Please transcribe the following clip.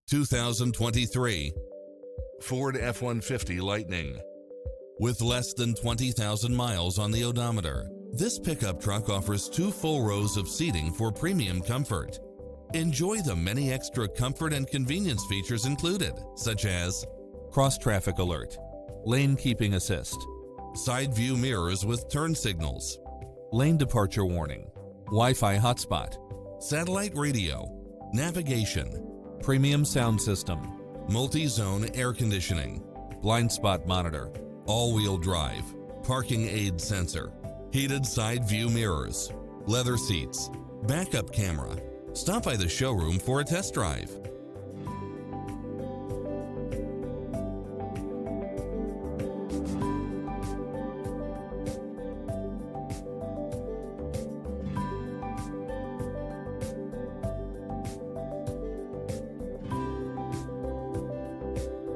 2023 Ford F-150 Lightning. With less than 20,000 miles on the odometer, this pickup truck offers 2 full rows of seating for premium comfort. Enjoy the many extra comfort and convenience features included, such as cross-traffic alert, lane keeping assist, side view mirrors with turn signals, lane departure warning, Wi-Fi hotspot, satellite radio, navigation, premium sound system, multi-zone air conditioning, blind spot monitor, all-wheel drive, parking aid sensor, heated side view mirrors, leather seats, backup camera. Stop by the showroom for a test drive.